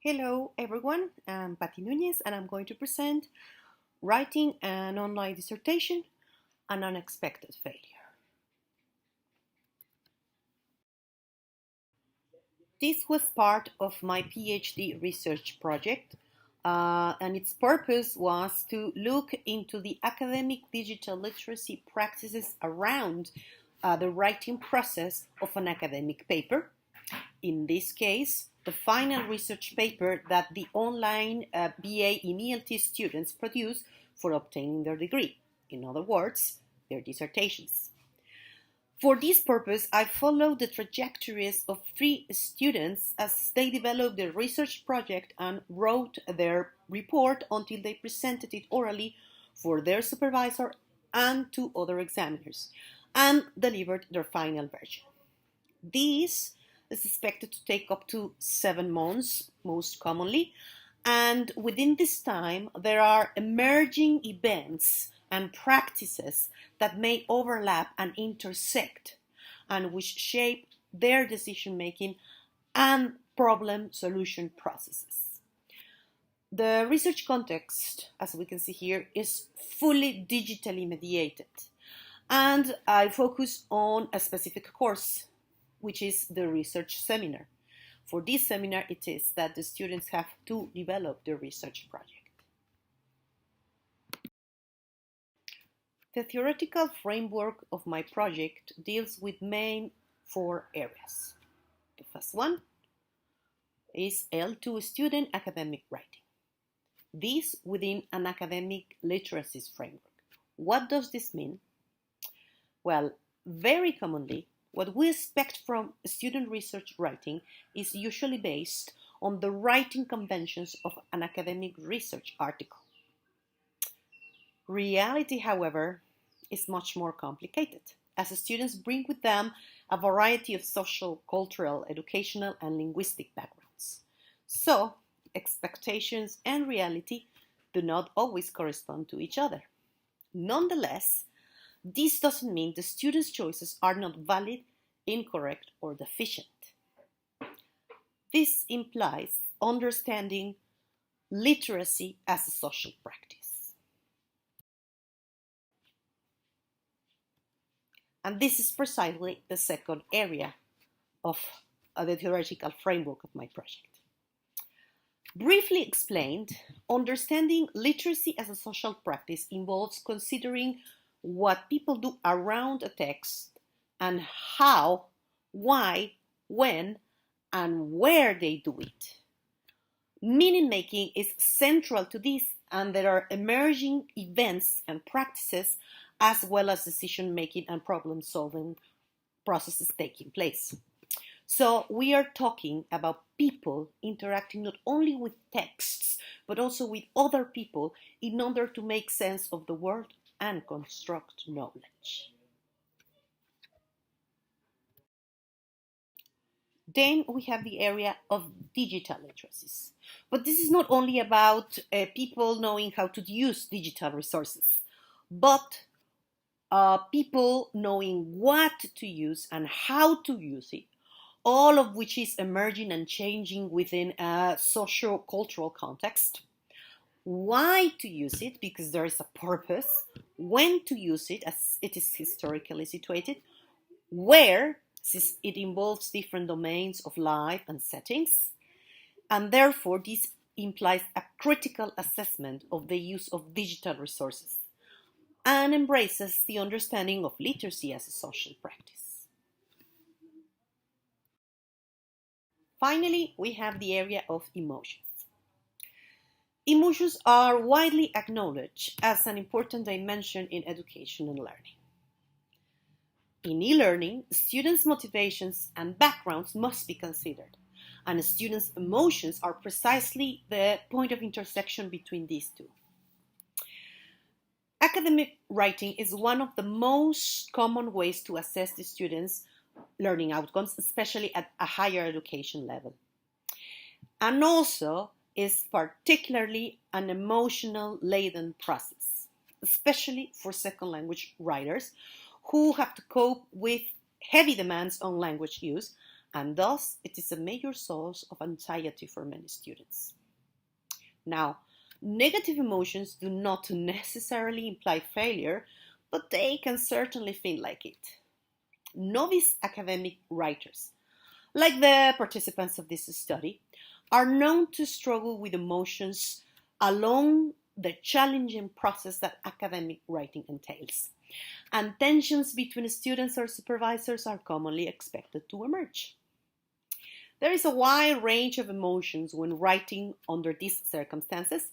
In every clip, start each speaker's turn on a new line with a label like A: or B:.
A: Hello everyone, I'm Patti Núñez and I'm going to present Writing an Online Dissertation, an Unexpected Failure. This was part of my PhD research project and its purpose was to look into the academic digital literacy practices around the writing process of an academic paper. In this case, the final research paper that the online BA in ELT students produce for obtaining their degree. In other words, their dissertations. For this purpose, I followed the trajectories of 3 students as they developed their research project and wrote their report until they presented it orally for their supervisor and 2 other examiners and delivered their final version. This is expected to take up to 7 months, most commonly, and within this time there are emerging events and practices that may overlap and intersect and which shape their decision-making and problem solution processes. The research context, as we can see here, is fully digitally mediated, and I focus on a specific course, which is the research seminar. For this seminar, it is that the students have to develop their research project. The theoretical framework of my project deals with main 4 areas. The first one is L2 student academic writing. This within an academic literacies framework. What does this mean? Well, very commonly, what we expect from student research writing is usually based on the writing conventions of an academic research article. Reality, however, is much more complicated, as the students bring with them a variety of social, cultural, educational, and linguistic backgrounds. So, expectations and reality do not always correspond to each other. Nonetheless, this doesn't mean the students' choices are not valid, incorrect, or deficient. This implies understanding literacy as a social practice. And this is precisely the second area of the theoretical framework of my project. Briefly explained, understanding literacy as a social practice involves considering what people do around a text and how, why, when, and where they do it. Meaning making is central to this, and there are emerging events and practices as well as decision making and problem solving processes taking place. So we are talking about people interacting not only with texts but also with other people in order to make sense of the world and construct knowledge. Then we have the area of digital literacies. But this is not only about people knowing how to use digital resources, but people knowing what to use and how to use it, all of which is emerging and changing within a socio-cultural context. Why to use it, because there is a purpose. When to use it, as it is historically situated. Where, since it involves different domains of life and settings. And therefore, this implies a critical assessment of the use of digital resources and embraces the understanding of literacy as a social practice. Finally, we have the area of emotions. Emotions are widely acknowledged as an important dimension in education and learning. In e-learning, students' motivations and backgrounds must be considered, and students' emotions are precisely the point of intersection between these two. Academic writing is one of the most common ways to assess the students' learning outcomes, especially at a higher education level. And also is particularly an emotional-laden process, especially for second language writers who have to cope with heavy demands on language use and thus it is a major source of anxiety for many students. Now, negative emotions do not necessarily imply failure, but they can certainly feel like it. Novice academic writers, like the participants of this study, are known to struggle with emotions along the challenging process that academic writing entails, and tensions between students or supervisors are commonly expected to emerge. There is a wide range of emotions when writing under these circumstances,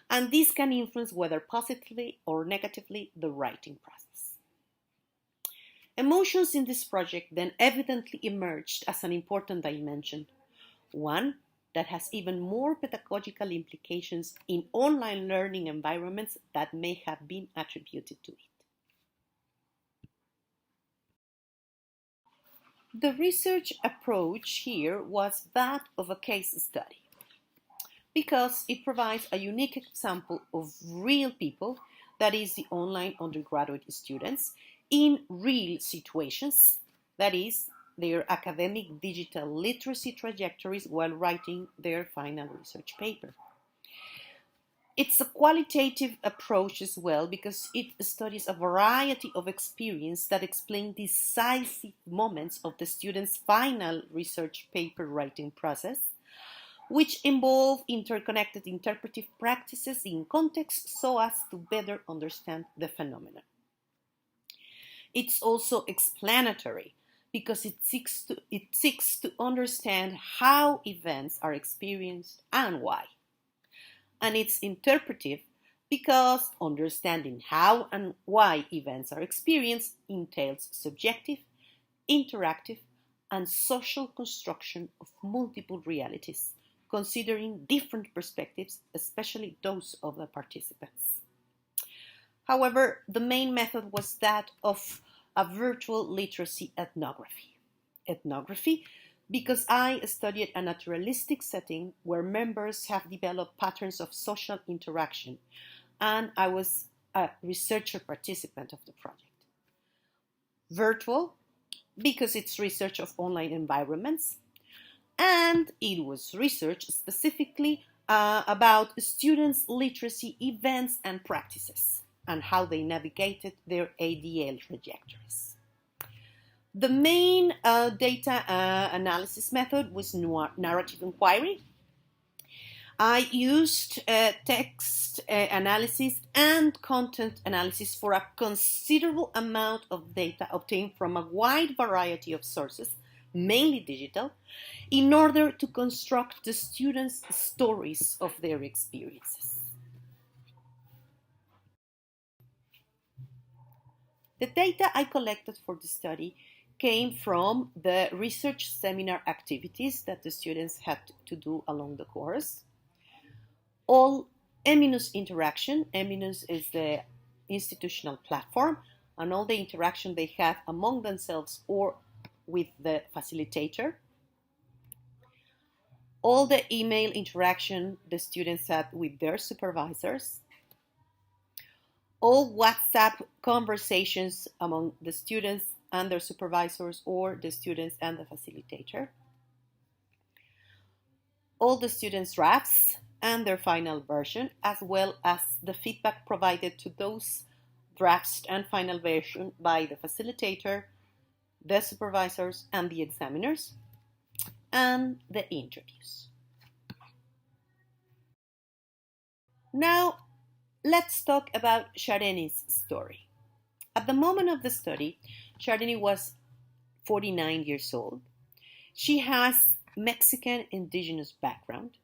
A: and this can influence whether positively or negatively the writing process. Emotions in this project then evidently emerged as an important dimension, one that has even more pedagogical implications in online learning environments that may have been attributed to it. The research approach here was that of a case study because it provides a unique example of real people, that is, the online undergraduate students, in real situations, that is, their academic digital literacy trajectories while writing their final research paper. It's a qualitative approach as well because it studies a variety of experience that explain decisive moments of the student's final research paper writing process, which involve interconnected interpretive practices in context so as to better understand the phenomenon. It's also explanatory because it seeks to understand how events are experienced and why. And it's interpretive because understanding how and why events are experienced entails subjective, interactive, and social construction of multiple realities, considering different perspectives, especially those of the participants. However, the main method was that of a virtual literacy ethnography. Ethnography because I studied a naturalistic setting where members have developed patterns of social interaction, and I was a researcher participant of the project. Virtual because it's research of online environments, and it was research specifically about students' literacy events and practices and how they navigated their ADL trajectories. The main data analysis method was narrative inquiry. I used text analysis and content analysis for a considerable amount of data obtained from a wide variety of sources, mainly digital, in order to construct the students' stories of their experiences. The data I collected for the study came from the research seminar activities that the students had to do along the course. All Eminus interaction, Eminus is the institutional platform, and all the interaction they have among themselves or with the facilitator. All the email interaction the students had with their supervisors. All WhatsApp conversations among the students and their supervisors or the students and the facilitator. All the students' drafts and their final version, as well as the feedback provided to those drafts and final version by the facilitator, the supervisors, and the examiners, and the interviews. Now, let's talk about Shareni's story. At the moment of the study, Shareni was 49 years old. She has Mexican indigenous background.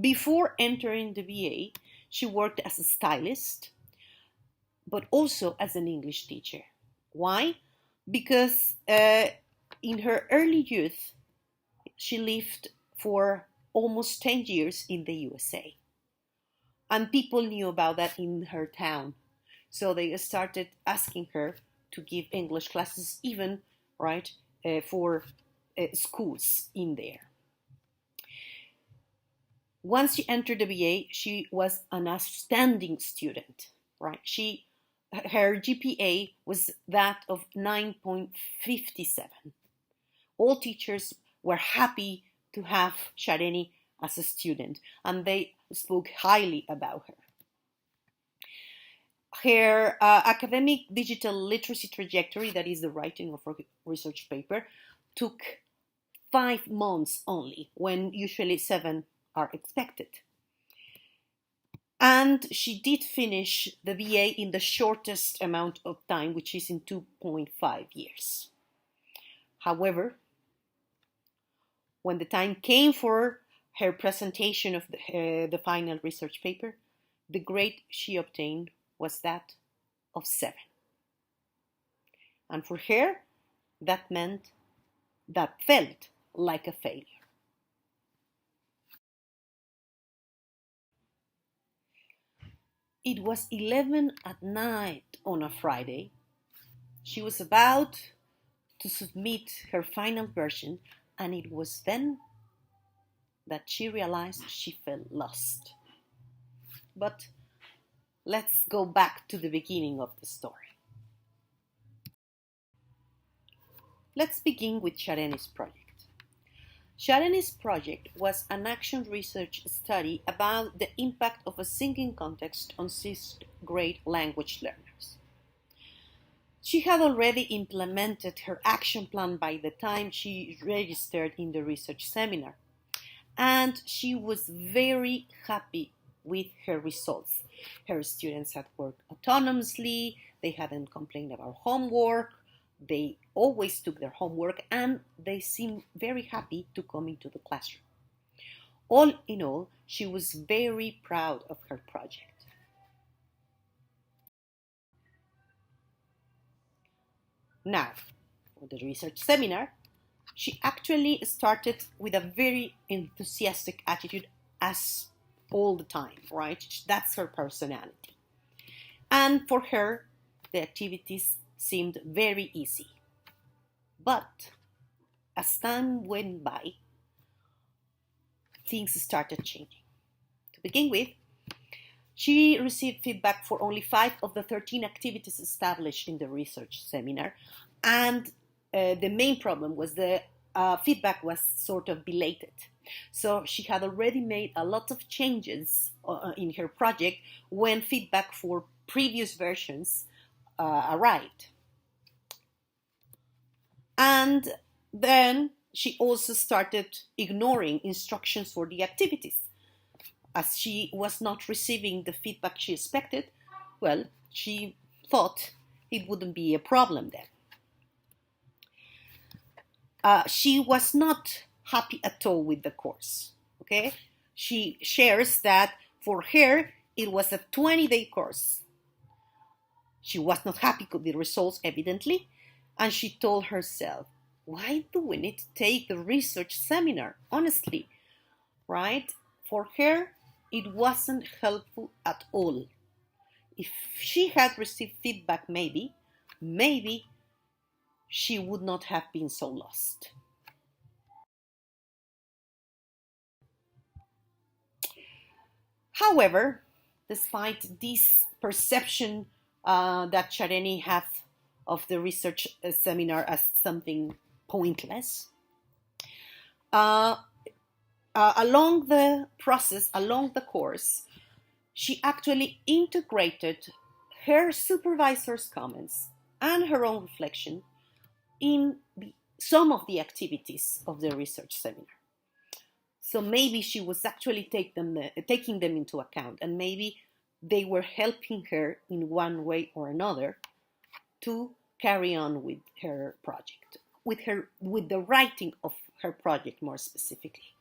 A: Before entering the BA, she worked as a stylist, but also as an English teacher. Why? Because in her early youth, she lived for almost 10 years in the USA. And people knew about that in her town. So they started asking her to give English classes even, right, for schools in there. Once she entered the BA, she was an outstanding student, right? Her GPA was that of 9.57. All teachers were happy to have Shareni as a student, and they spoke highly about her. Her academic digital literacy trajectory, that is the writing of her research paper, took 5 months only, when usually 7 are expected. And she did finish the BA in the shortest amount of time, which is in 2.5 years. However, when the time came for her presentation of the final research paper, the grade she obtained was that of 7. And for her, that felt like a failure. It was 11 at night on a Friday. She was about to submit her final version, and it was then that she realized she felt lost. But let's go back to the beginning of the story. Let's begin with Shareni's project. Shareni's project was an action research study about the impact of a singing context on 6th grade language learners. She had already implemented her action plan by the time she registered in the research seminar, and she was very happy with her results. Her students had worked autonomously, they hadn't complained about homework, they always took their homework, and they seemed very happy to come into the classroom. All in all, she was very proud of her project. Now, for the research seminar, she actually started with a very enthusiastic attitude, as all the time, right? That's her personality. And for her, the activities seemed very easy. But as time went by, things started changing. To begin with, she received feedback for only 5 of the 13 activities established in the research seminar, and the main problem was the feedback was sort of belated. So she had already made a lot of changes in her project when feedback for previous versions arrived. And then she also started ignoring instructions for the activities. As she was not receiving the feedback she expected, well, she thought it wouldn't be a problem then. She was not happy at all with the course, okay? She shares that for her, it was a 20-day course. She was not happy with the results, evidently, and she told herself, why do we need to take the research seminar? Honestly, right? For her, it wasn't helpful at all. If she had received feedback, maybe she would not have been so lost. However, despite this perception that Shareni had of the research seminar as something pointless, along the process, along the course, she actually integrated her supervisor's comments and her own reflection in some of the activities of the research seminar. So maybe she was actually taking them into account, and maybe they were helping her in one way or another to carry on with her project, with the writing of her project more specifically.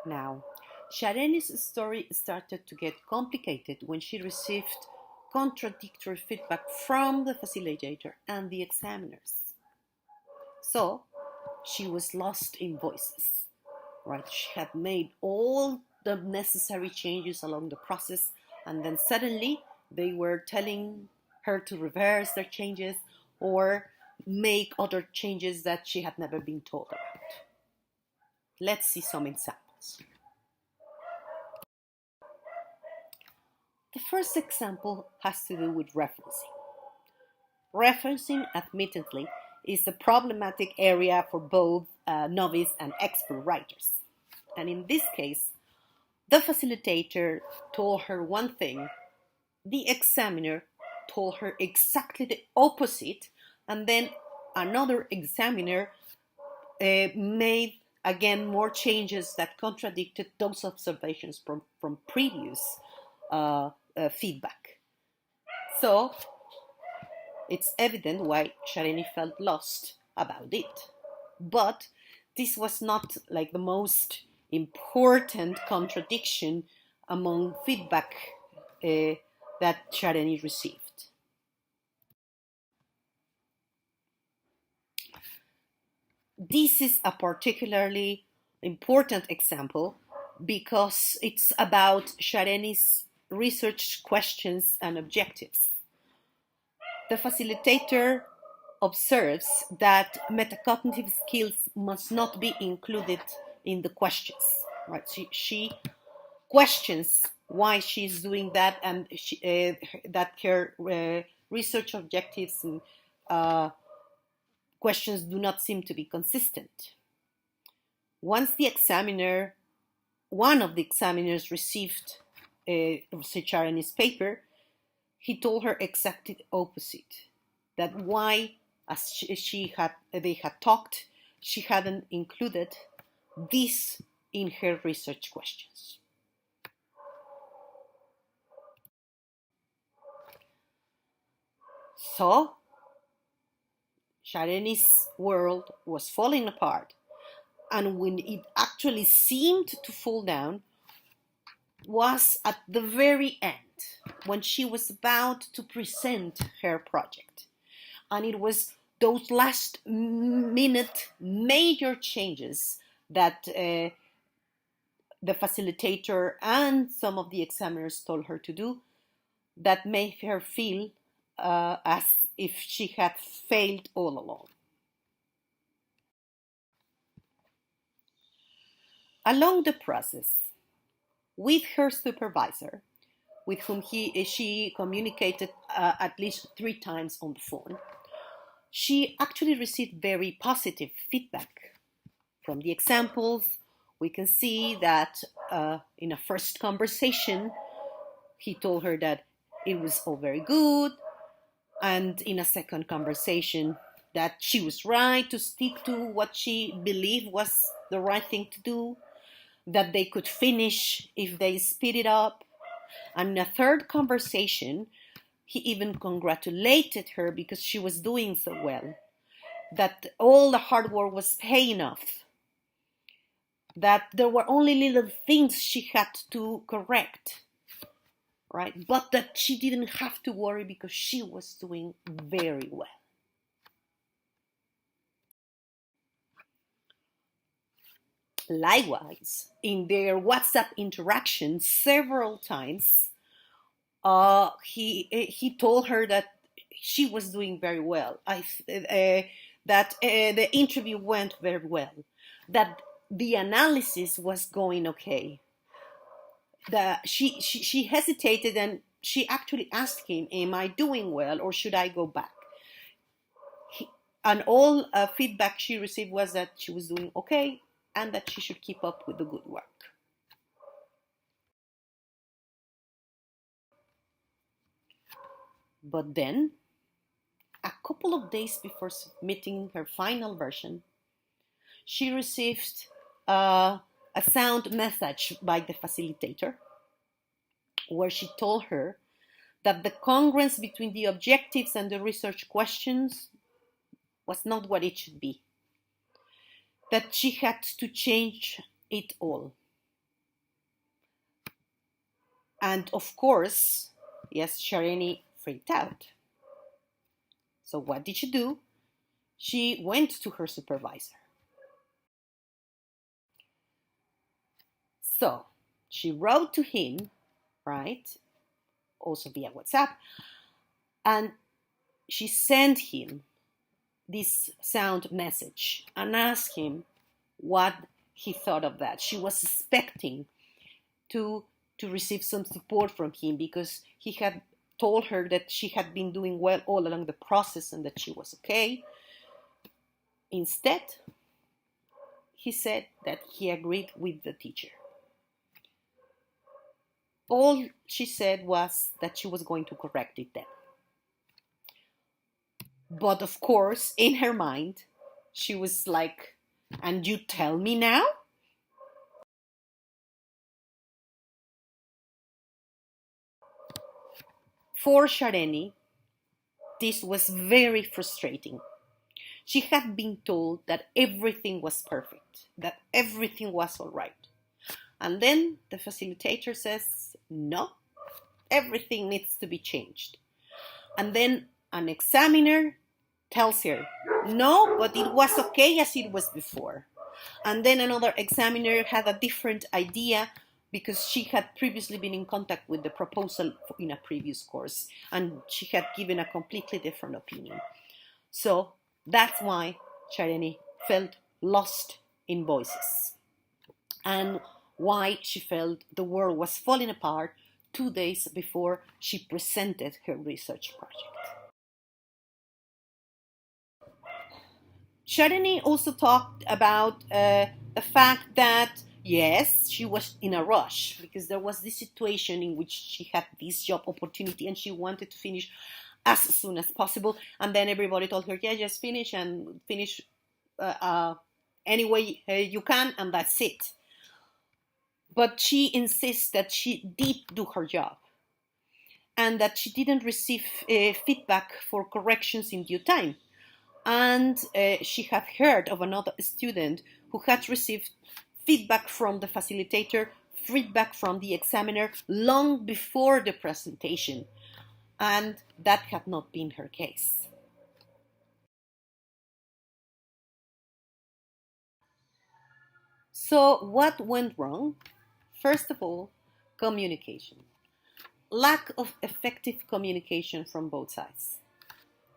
A: Now, Shareni's story started to get complicated when she received contradictory feedback from the facilitator and the examiners. So, she was lost in voices, right? She had made all the necessary changes along the process, and then suddenly they were telling her to reverse their changes or make other changes that she had never been told about. Let's see some examples. The first example has to do with referencing. Referencing, admittedly, is a problematic area for both novice and expert writers. And in this case, the facilitator told her one thing, the examiner told her exactly the opposite, and then another examiner made again more changes that contradicted those observations from previous feedback. So it's evident why Shareni felt lost about it. But this was not like the most important contradiction among feedback that Shareni received. This is a particularly important example because it's about Shareni's research questions and objectives. The facilitator observes that metacognitive skills must not be included in the questions. Right? She questions why she's doing that, and that her research objectives and questions do not seem to be consistent. Once one of the examiners received Shareni's paper, he told her exactly the opposite. That why, as they had talked, she hadn't included this in her research questions. So, Shareni's world was falling apart, and when it actually seemed to fall down was at the very end, when she was about to present her project. And it was those last minute major changes that the facilitator and some of the examiners told her to do that made her feel as if she had failed all along. Along the process, with her supervisor, with whom she communicated at least 3 times on the phone, she actually received very positive feedback. From the examples, we can see that in a first conversation, he told her that it was all very good, and in a second conversation, that she was right to stick to what she believed was the right thing to do, that they could finish if they speed it up. And in a third conversation, he even congratulated her because she was doing so well, that all the hard work was paying off, that there were only little things she had to correct, right? But that she didn't have to worry because she was doing very well. Likewise, in their WhatsApp interaction several times, he told her that she was doing very well. That the interview went very well. That the analysis was going okay. That she hesitated, and she actually asked him, "Am I doing well, or should I go back?" And all feedback she received was that she was doing okay, and that she should keep up with the good work. But then, a couple of days before submitting her final version, she received a sound message by the facilitator where she told her that the congruence between the objectives and the research questions was not what it should be, that she had to change it all. And of course, yes, Shareni freaked out. So what did she do? She went to her supervisor. So she wrote to him, right, also via WhatsApp, and she sent him this sound message and asked him what he thought of that. She was expecting to receive some support from him because he had told her that she had been doing well all along the process and that she was okay. Instead, he said that he agreed with the teacher. All she said was that she was going to correct it then. But of course, in her mind, she was like, and you tell me now? For Shareni, this was very frustrating. She had been told that everything was perfect, that everything was all right. And then the facilitator says, no, everything needs to be changed. And then an examiner tells her, no, but it was okay as it was before. And then another examiner had a different idea because she had previously been in contact with the proposal in a previous course, and she had given a completely different opinion. So that's why Shareni felt lost in voices, and why she felt the world was falling apart 2 days before she presented her research project. Shareni also talked about the fact that, yes, she was in a rush because there was this situation in which she had this job opportunity and she wanted to finish as soon as possible. And then everybody told her, yeah, just finish and finish any way you can, and that's it. But she insists that she did do her job and that she didn't receive feedback for corrections in due time. And she had heard of another student who had received feedback from the facilitator, feedback from the examiner long before the presentation. And that had not been her case. So what went wrong? First of all, communication. Lack of effective communication from both sides.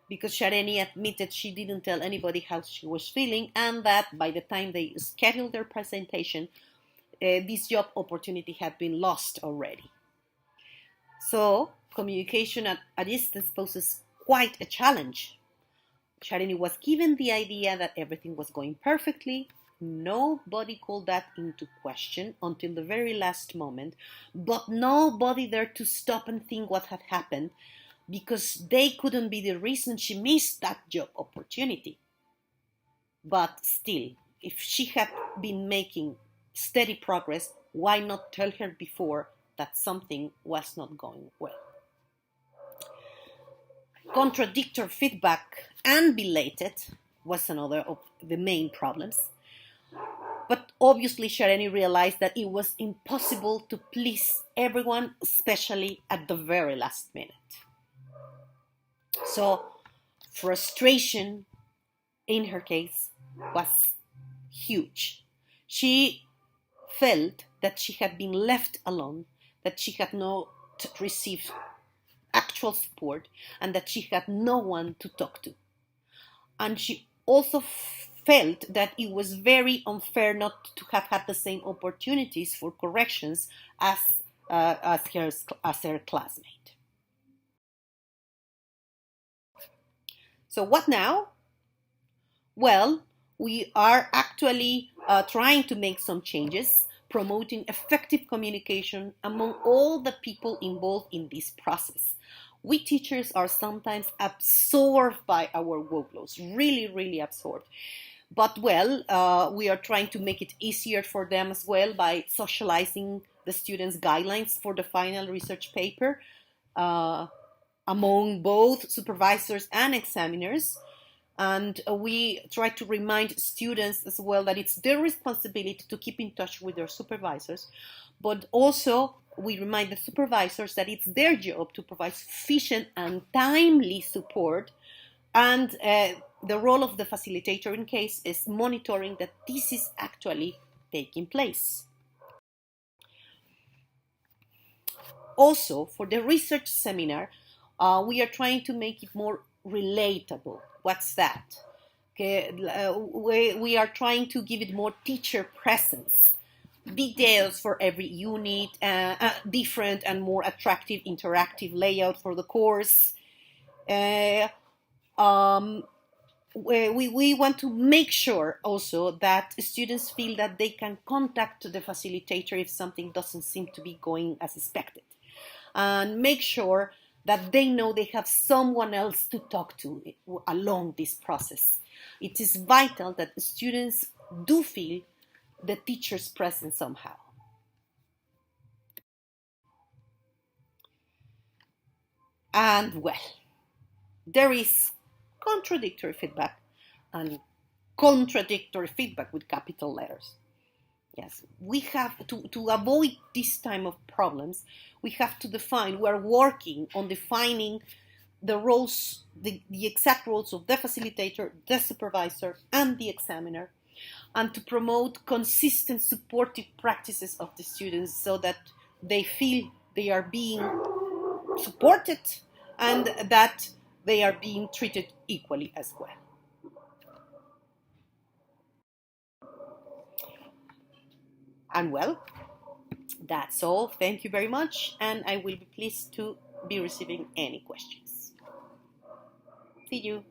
A: Because Shareni admitted she didn't tell anybody how she was feeling, and that by the time they scheduled their presentation, this job opportunity had been lost already. So communication at a distance poses quite a challenge. Shareni was given the idea that everything was going perfectly. Nobody called that into question until the very last moment, but nobody there to stop and think what had happened, because they couldn't be the reason she missed that job opportunity. But still, if she had been making steady progress, why not tell her before that something was not going well? Contradictory feedback and belated was another of the main problems. But obviously Shareni realized that it was impossible to please everyone, especially at the very last minute. So frustration in her case was huge. She felt that she had been left alone, that she had not received actual support, and that she had no one to talk to. And she also felt that it was very unfair not to have had the same opportunities for corrections as her classmate. So what now? Well, we are actually trying to make some changes, promoting effective communication among all the people involved in this process. We teachers are sometimes absorbed by our workloads, really, really absorbed. But well, we are trying to make it easier for them as well by socializing the students' guidelines for the final research paper among both supervisors and examiners. And we try to remind students as well that it's their responsibility to keep in touch with their supervisors, but also we remind the supervisors that it's their job to provide sufficient and timely support, and the role of the facilitator in case is monitoring that this is actually taking place. Also, for the research seminar, we are trying to make it more relatable. What's that? Okay, we are trying to give it more teacher presence. details for every unit, different and more attractive interactive layout for the course. We want to make sure also that students feel that they can contact the facilitator if something doesn't seem to be going as expected, and make sure that they know they have someone else to talk to along this process. It is vital that the students do feel the teacher's presence somehow. And well, there is contradictory feedback and contradictory feedback with capital letters. Yes, we have to avoid this time of problems. We have to define, we're working on defining the roles, the exact roles of the facilitator, the supervisor, and the examiner, and to promote consistent supportive practices of the students so that they feel they are being supported and that they are being treated equally as well. And well, that's all. Thank you very much, and I will be pleased to be receiving any questions. See you.